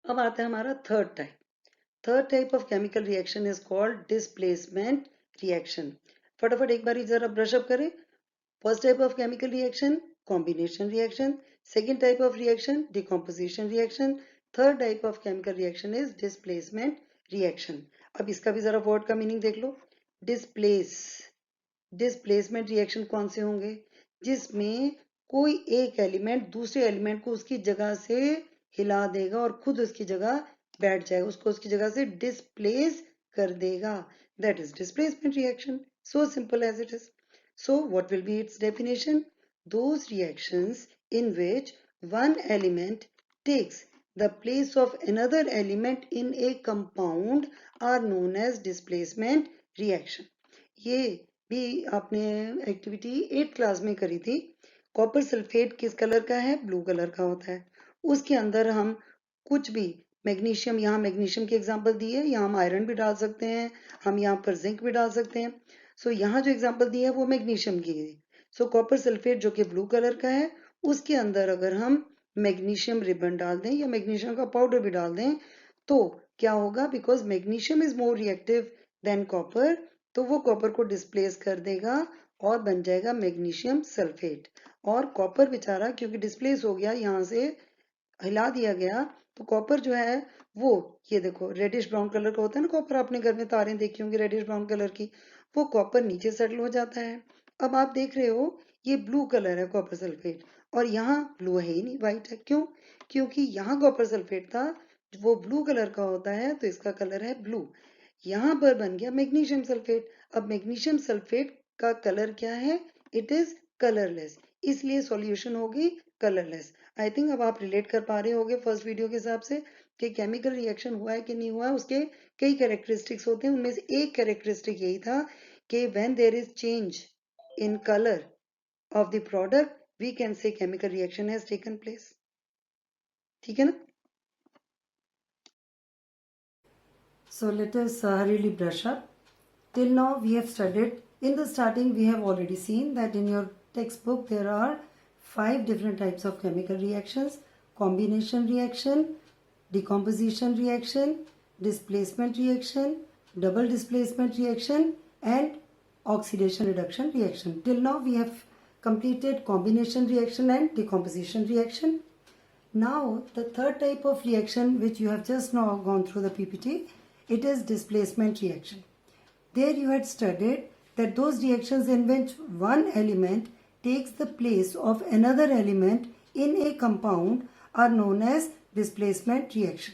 अब आता है हमारा third type. Third type of chemical reaction is called displacement reaction. फटाफट एक बार जरा ब्रशअप करें. First type of chemical reaction combination reaction. Second type of reaction decomposition reaction. Third type of chemical reaction is displacement reaction. अब इसका भी जरा word का meaning देख लो. डिस्प्लेस. डिस्प्लेसमेंट रिएक्शन कौन से होंगे? जिसमें कोई एक एलिमेंट दूसरे एलिमेंट को उसकी जगह से हिला देगा और खुद उसकी जगह बैठ जाएगा, उसको उसकी जगह से डिस्प्लेस कर देगा. That is displacement reaction. So simple as it is. So what will be its definition? Those reactions in which one element takes the place of another element in a compound are known as displacement reaction. ये भी आपने activity 8th class में करी थी. Copper sulphate किस colour का है? Blue colour का होता है. उसके अंदर हम कुछ भी मैग्नीशियम, यहाँ मैग्नीशियम की एग्जांपल दी है, यहाँ हम आयरन भी डाल सकते हैं, हम यहाँ पर जिंक भी डाल सकते हैं. सो यहाँ जो एग्जांपल दी है वो मैग्नीशियम की है. सो कॉपर सल्फेट जो कि ब्लू कलर का है, उसके अंदर अगर हम मैग्नीशियम रिबन डाल दें या मैग्नीशियम का पाउडर भी डाल दें तो क्या होगा? Because magnesium is more reactive than copper, तो वो कॉपर को डिस्प्लेस कर देगा और बन जाएगा मैग्नीशियम सल्फेट. और कॉपर बेचारा क्योंकि डिस्प्लेस हो गया, यहाँ से हिला दिया गया, तो कॉपर जो है वो, ये देखो रेडिश ब्राउन कलर का होता है ना कॉपर, आपने घर में तारें देखी होंगी रेडिश ब्राउन कलर की, वो कॉपर नीचे सेटल हो जाता है. अब आप देख रहे हो ये ब्लू कलर है कॉपर सल्फेट, और यहाँ ब्लू है ही नहीं, व्हाइट है. क्यों? क्योंकि यहाँ कॉपर सल्फेट था, वो ब्लू कलर का होता है तो इसका कलर है ब्लू. यहाँ पर बन गया मैग्नीशियम सल्फेट. अब मैग्नीशियम सल्फेट का कलर क्या है? इट इज कलरलेस, इसलिए सॉल्यूशन होगी कलरलेस. आई थिंक अब आप रिलेट कर पा रहे होगे फर्स्ट वीडियो के हिसाब से कि केमिकल रिएक्शन हुआ है कि नहीं हुआ है. उसके कई कैरेक्टरिस्टिक्स होते हैं, उनमें से एक कैरेक्टरिस्टिक यही था कि when there is change in colour of the product we can say chemical reaction has taken place. ठीक है ना? So let us hurriedly brush up. Till now we have studied, in the starting we have already seen that in your textbook there are 5 different types of chemical reactions: combination reaction, decomposition reaction, displacement reaction, double displacement reaction and oxidation reduction reaction. Till now we have completed combination reaction and decomposition reaction. Now the third type of reaction which you have just now gone through the PPT, it is displacement reaction. There you had studied that those reactions in which one element takes the place of another element in a compound are known as displacement reaction.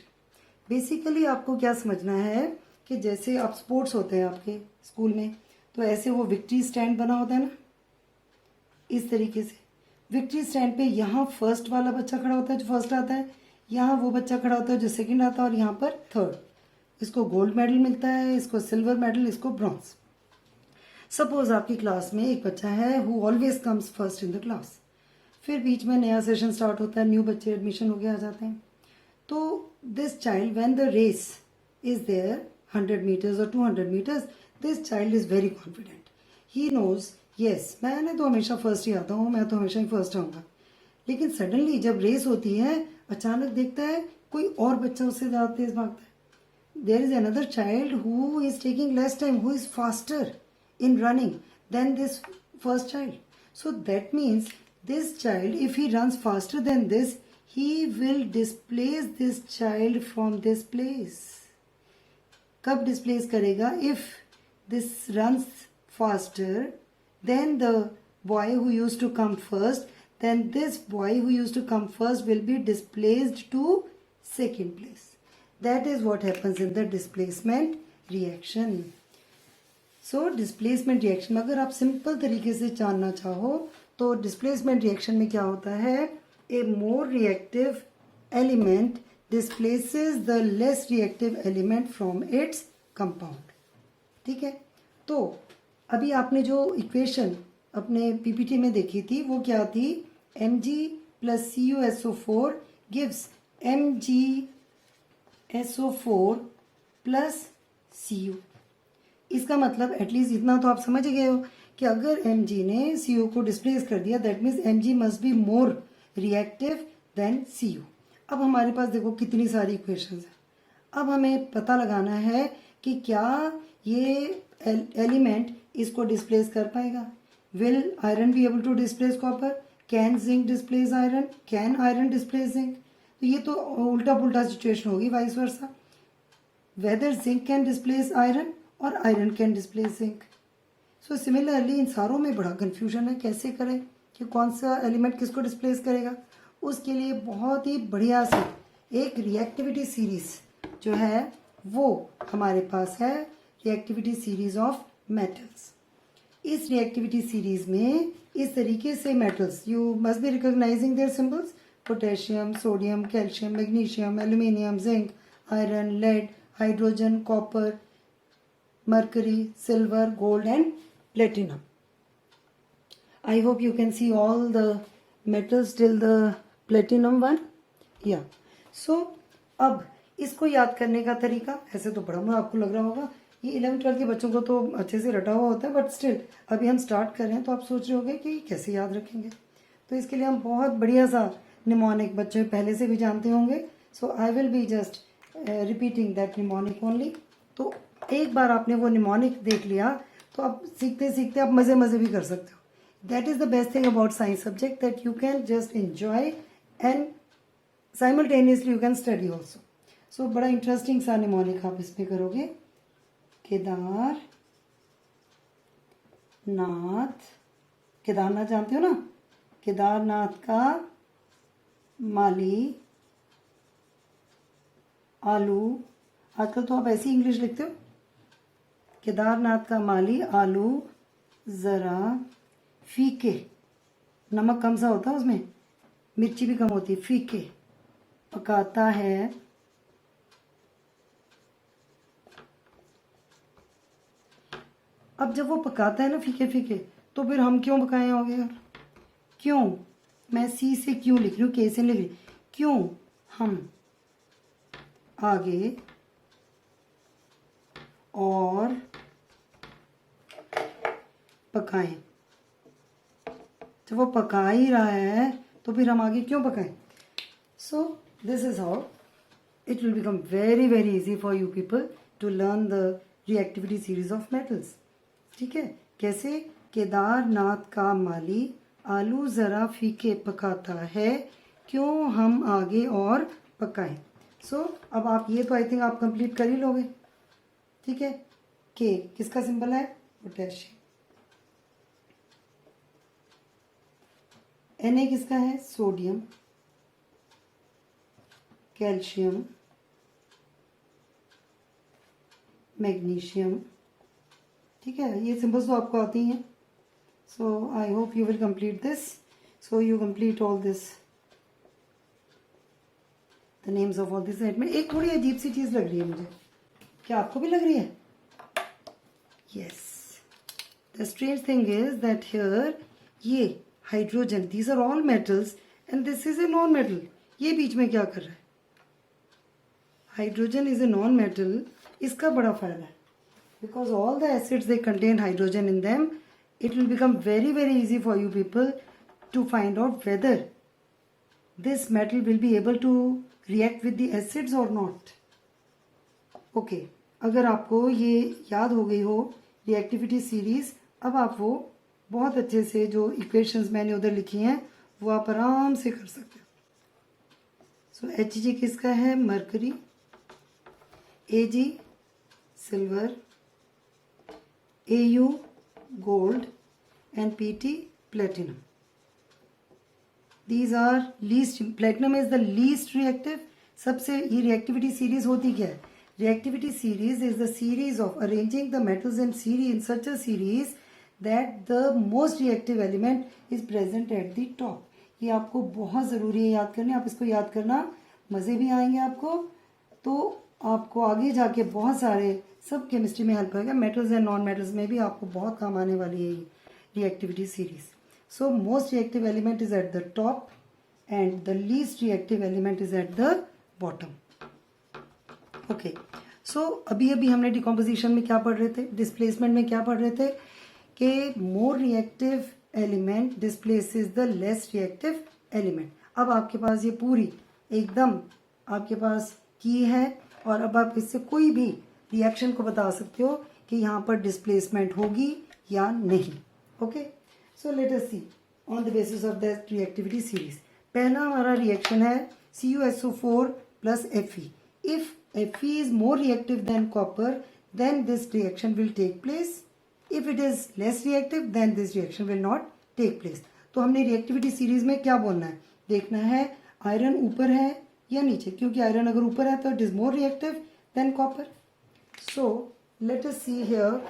Basically आपको क्या समझना है कि जैसे आप sports होते हैं आपके स्कूल में, तो ऐसे वो विक्ट्री स्टैंड बना होता है ना, इस तरीके से विक्ट्री स्टैंड पे यहाँ फर्स्ट वाला बच्चा खड़ा होता है जो फर्स्ट आता है, यहाँ वो बच्चा खड़ा होता है जो सेकंड आता है, और यहाँ पर थर्ड. इसको गोल्ड मेडल मिलता है, इसको सिल्वर मेडल, इसको ब्रॉन्ज. सपोज आपकी क्लास में एक बच्चा है who always comes first in the class. फिर बीच में नया सेशन स्टार्ट होता है, न्यू बच्चे एडमिशन हो गया आ जाते हैं. तो this child when the race is there 100 metres और 200 metres, this child is very confident. He knows yes मैंने तो हमेशा फर्स्ट ही आता हूँ, मैं तो हमेशा ही फर्स्ट आऊँगा. लेकिन सडनली जब रेस होती है अचानक देखता है कोई और बच्चा उससे ज़्यादा तेज भागता है. There is another child who is taking less time, who is faster in running than this first child. So that means this child, if he runs faster than this, he will displace this child from this place. कब displace करेगा? If this runs faster than the boy who used to come first, then this boy who used to come first will be displaced to second place. That is what happens in the displacement reaction. So displacement reaction अगर आप simple तरीके से जानना चाहो तो displacement reaction में क्या होता है? A more reactive element displaces the less reactive element from its compound. ठीक है? तो अभी आपने जो इक्वेशन अपने पीपीटी में देखी थी वो क्या थी? Mg plus CuSO4 gives MgSO4 plus Cu. इसका मतलब एटलीस्ट इतना तो आप समझ गए हो कि अगर Mg ने Cu को डिस्प्लेस कर दिया that means Mg must be more reactive then Cu. अब हमारे पास देखो कितनी सारी इक्वेशंस हैं। अब हमें पता लगाना है कि क्या ये एलिमेंट इसको डिस्प्लेस कर पाएगा। Will iron be able to displace copper? Can zinc displace iron? Can iron displace zinc? तो ये तो उल्टा पुल्टा सिचुएशन होगी, vice versa. Whether zinc can displace iron और iron can displace zinc. So similarly इन सारों में बड़ा कन्फ्यूजन है, कैसे करें कि कौन सा एलिमेंट किसको डिस्प्लेस करेगा। उसके लिए बहुत ही बढ़िया से एक रिएक्टिविटी सीरीज जो है वो हमारे पास है, रिएक्टिविटी सीरीज ऑफ मेटल्स। इस रिएक्टिविटी सीरीज में इस तरीके से metals, you must be recognising their symbols, potassium, sodium, calcium, magnesium, aluminium, zinc, iron, lead, hydrogen, copper, mercury, silver, gold and platinum. I hope you can see all the metals till the platinum one. Yeah. So अब इसको याद करने का तरीका, ऐसे तो बड़ा मुश्किल आपको लग रहा होगा, ये 11th-12th के बच्चों को तो अच्छे से रटा हुआ होता है, बट स्टिल अभी हम स्टार्ट कर रहे हैं तो आप सोच रहे होंगे कि कैसे याद रखेंगे। तो इसके लिए हम बहुत बढ़िया सा निमोनिक, बच्चे पहले से भी जानते होंगे, so I will be just repeating that mnemonic only. तो एक बार आपने वो निमोनिक देख लिया तो आप सीखते सीखते आप मज़े मज़े भी कर सकते हो। That is the best thing about science subject, that you can just enjoy and simultaneously you can study also. So बड़ा इंटरेस्टिंग सा निमोनिक आप इसमें करोगे। केदार नाथ, केदारनाथ जानते हो ना, केदारनाथ का माली आलू, आजकल तो आप ऐसी इंग्लिश लिखते हो, केदारनाथ का माली आलू ज़रा फीके, नमक कम सा होता है उसमें, मिर्ची भी कम होती है, फीके पकाता है अब जब वो पकाता है ना फीके फीके, तो फिर हम क्यों पकाए होंगे यार? क्यों, मैं सी से क्यों लिख रही हूँ, के से लिख रही, क्यों हम आगे और पकाएं। जब वो पका ही रहा है तो फिर हम आगे क्यों पकाएं? So this is how it will become very very easy for you people to learn the reactivity series of metals. ठीक है, कैसे? केदारनाथ का माली आलू ज़रा फीके पकाता है, क्यों हम आगे और पकाएं। सो अब आप ये तो आई थिंक आप कंप्लीट कर ही लोगे। ठीक है, के किसका सिंबल है? पोटेशियम। Na किसका है? सोडियम। Calcium, magnesium. ठीक है, ये सिंबल्स तो आपको आती हैं। So I hope you will complete this. So you complete all this, the names of all this. में एक थोड़ी अजीब सी चीज़ लग रही है मुझे, क्या आपको भी लग रही है? Yes, the strange thing is that here ये hydrogen, these are all metals and this is a non metal. ये बीच में क्या कर रहा है? Hydrogen is a non metal. इसका बड़ा फायदा है, because all the acids they contain hydrogen in them, it will become very very easy for you people to find out whether this metal will be able to react with the acids or not. Okay, अगर आपको ये याद हो गई हो reactivity series, अब आप वो बहुत अच्छे से जो इक्वेशंस मैंने उधर लिखी हैं वो आप आराम से कर सकते हो। सो Hg किसका है? Mercury. Ag silver, Au gold and Pt platinum. These are least, platinum is the least reactive. सबसे ये reactivity series होती क्या है? Reactivity series is the series of arranging the metals in series in such a series that the most reactive element is present at the top. ये आपको बहुत ज़रूरी है याद करने। आप इसको याद करना, मज़े भी आएंगे आपको, तो आपको आगे जाके बहुत सारे सब केमिस्ट्री में हेल्प करेगा। मेटल्स एंड नॉन मेटल्स में भी आपको बहुत काम आने वाली है ये reactivity series. So most reactive element is at the top and the least reactive element is at the bottom. Okay, so अभी अभी हमने डिकम्पोजिशन में क्या पढ़ रहे थे, डिस्प्लेसमेंट में क्या पढ़ रहे थे कि more reactive element displaces the less reactive element. अब आपके पास ये पूरी एकदम आपके पास की है और अब आप इससे कोई भी रिएक्शन को बता सकते हो कि यहाँ पर डिस्प्लेसमेंट होगी या नहीं. Okay, so let us see on the basis of that reactivity series. पहला हमारा रिएक्शन है CuSO4 plus Fe. If Fe is more reactive than copper, then this reaction will take place. If it is less reactive, then this reaction will not take place. तो हमने reactivity series में क्या बोलना है, देखना है iron ऊपर है या नीचे, क्योंकि आयरन अगर ऊपर है तो it is more reactive than copper. So let us see here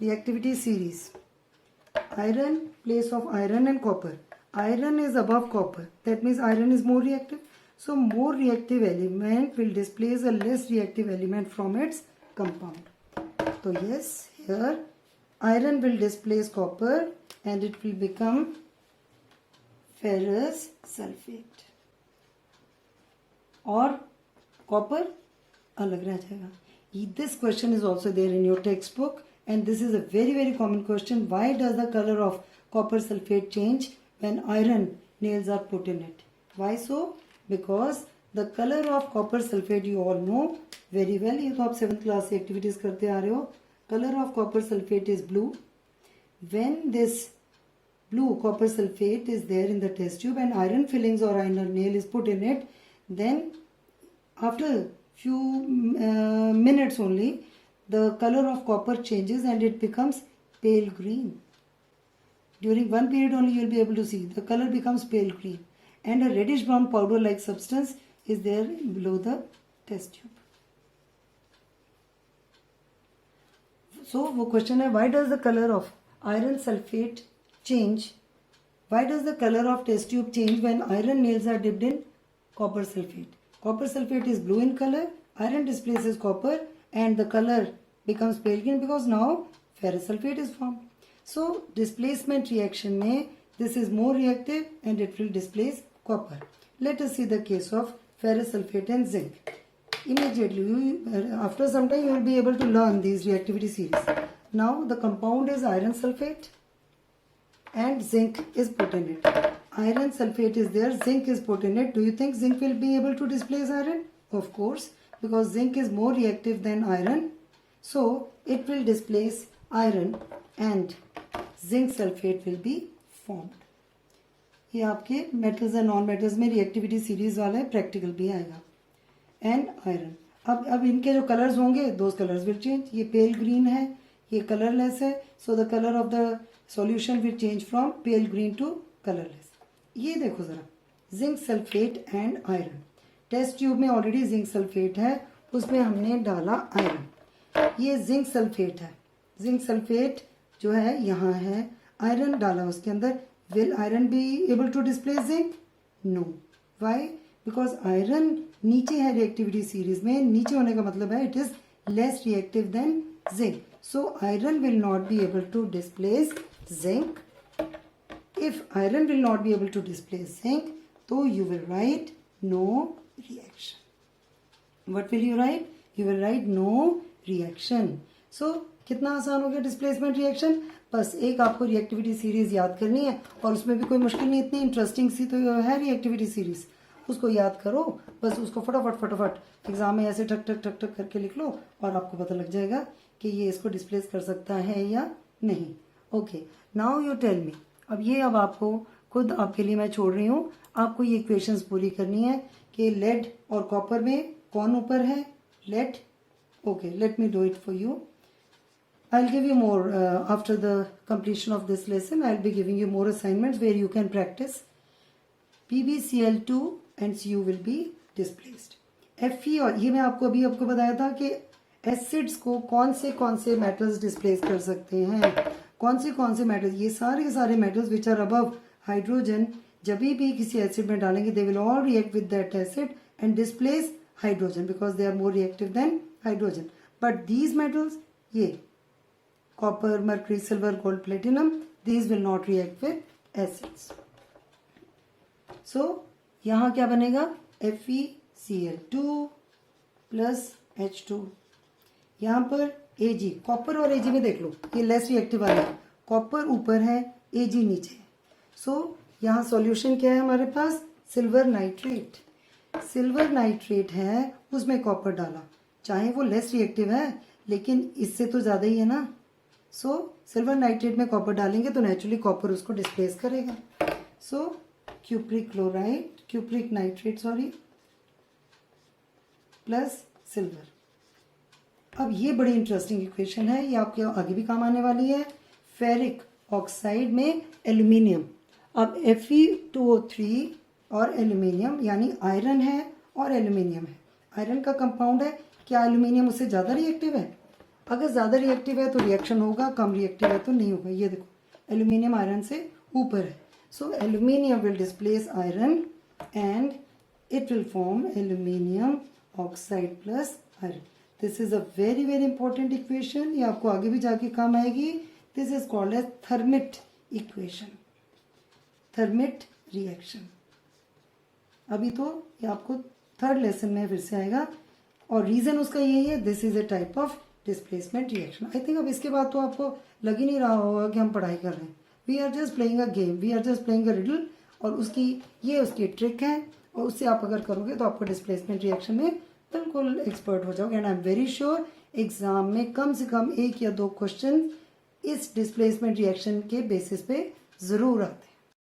reactivity series. Iron, place of iron and copper. Iron is above copper. That means iron is more reactive. So more reactive element will displace a less reactive element from its compound. So yes, here iron will displace copper and it will become ferrous sulfate. और copper अलग रह जाएगा. This question is also there in your textbook. And this is a very common question. Why does the color of copper sulfate change when iron nails are put in it? Why so? Because the color of copper sulfate you all know very well. ये तो आप 7th class से activities करते आ रहे हो. Color of copper sulfate is blue. When this blue copper sulfate is there in the test tube and iron fillings or iron nail is put in it, then after few minutes only, the color of copper changes and it becomes pale green. During one period only you will be able to see the color becomes pale green and a reddish brown powder like substance is there below the test tube. So वो question है, why does the color of iron sulfate change? Why does the color of test tube change when iron nails are dipped in copper sulfate? Copper sulfate is blue in color, iron displaces copper and the color becomes pale green because now ferrous sulfate is formed. So displacement reaction में this is more reactive and it will displace copper. Let us see the case of ferrous sulfate and zinc. Immediately after some time you will be able to learn these reactivity series. Now the compound is iron sulfate and zinc is put in it. Iron sulfate is there, zinc is put in it. Do you think zinc will be able to displace iron? Of course, because zinc is more reactive than iron. So it will displace iron and zinc sulfate will be formed. ये आपके metals and non metals में reactivity series वाला है, practical भी आएगा. And iron. अब इनके जो colors होंगे, those colors will change. ये pale green है, ये colorless है, so the color of the solution will change from pale green to colorless. ये देखो जरा, zinc sulfate and iron. Test tube में ऑलरेडी जिंक सल्फेट है, उसमें हमने डाला आयरन. ये जिंक सल्फेट है, जिंक सल्फेट जो है यहाँ है, आयरन डाला उसके अंदर. Will iron be able to displace zinc? No. Why? Because iron नीचे है रिएक्टिविटी सीरीज में. नीचे होने का मतलब है it is less reactive than zinc. So iron will not be able to displace zinc. If iron will not be able to displace zinc, तो you will write no reaction. What will you write? You will write no reaction. So कितना आसान हो गया displacement reaction. बस एक आपको reactivity series याद करनी है और उसमें भी कोई मुश्किल नहीं, इतनी इंटरेस्टिंग सी तो है रिएक्टिविटी सीरीज. उसको याद करो, बस उसको फटाफट एग्जाम में ऐसे ठक ठक ठक ठक करके लिख लो और आपको पता लग जाएगा कि ये इसको डिस्प्लेस कर सकता है या नहीं. Okay, now you tell me. अब आपको खुद आपके लिए मैं छोड़ रही हूँ. आपको ये इक्वेशंस पूरी करनी है कि लेड और कॉपर में कौन ऊपर है. Lead. Okay, let me do it for you. I will give you more after the completion of this lesson. I will be giving you more assignments where you can practice. PbCl2 and Cu will be displaced. Fe, और ये मैं आपको बताया था कि acids को कौन से मेटल्स डिस्प्लेस कर सकते हैं. कौन से मेटल्स? ये सारे metals which are above hydrogen जब भी किसी एसिड में डालेंगे they will all react with that acid and displace hydrogen because they are more reactive than hydrogen. But these metals, ये copper, mercury, silver, gold, platinum, these will not react with acids. So यहाँ क्या बनेगा? FeCl2 plus H2. यहाँ पर Ag, copper और Ag में देख लो, ये लेस रिएक्टिव वाला है. कॉपर ऊपर है, Ag नीचे है. सो यहाँ सॉल्यूशन क्या है हमारे पास? Silver nitrate. सिल्वर नाइट्रेट है, उसमें कॉपर डाला, चाहे वो लेस रिएक्टिव है लेकिन इससे तो ज़्यादा ही है ना। सो सिल्वर नाइट्रेट में कॉपर डालेंगे तो नेचुरली कॉपर उसको डिस्प्लेस करेगा। सो क्यूप्रिक नाइट्रेट प्लस सिल्वर। अब ये बड़ी इंटरेस्टिंग इक्वेशन है, ये आपके आगे भी काम आने वाली है। फेरिक ऑक्साइड में एल्यूमिनियम, अब Fe2O3 और एल्यूमिनियम यानी आयरन है और एल्यूमिनियम है। आयरन का कंपाउंड है, क्या एल्यूमिनियम उससे ज़्यादा रिएक्टिव है? अगर ज़्यादा रिएक्टिव है तो रिएक्शन होगा, कम रिएक्टिव है तो नहीं होगा। ये देखो एल्यूमिनियम आयरन से ऊपर है, so aluminium will displace iron and it will form aluminium oxide plus iron. This is a very very important equation, ये आपको आगे भी जाके काम आएगी। This is called as thermite equation, thermite reaction. अभी तो ये आपको थर्ड लेसन में फिर से आएगा और रीजन उसका यही है, this is a type of displacement reaction. I think अब इसके बाद तो आपको लग ही नहीं रहा होगा कि हम पढ़ाई कर रहे हैं। We are just playing a game, we are just playing a riddle, और उसकी ट्रिक है और उससे आप अगर करोगे तो आपको डिस्प्लेसमेंट रिएक्शन में बिल्कुल एक्सपर्ट हो जाओगे। And I am very sure exam में कम से कम 1 या 2 क्वेश्चन इस डिस्प्लेसमेंट रिएक्शन के बेसिस पे जरूर आते हैं।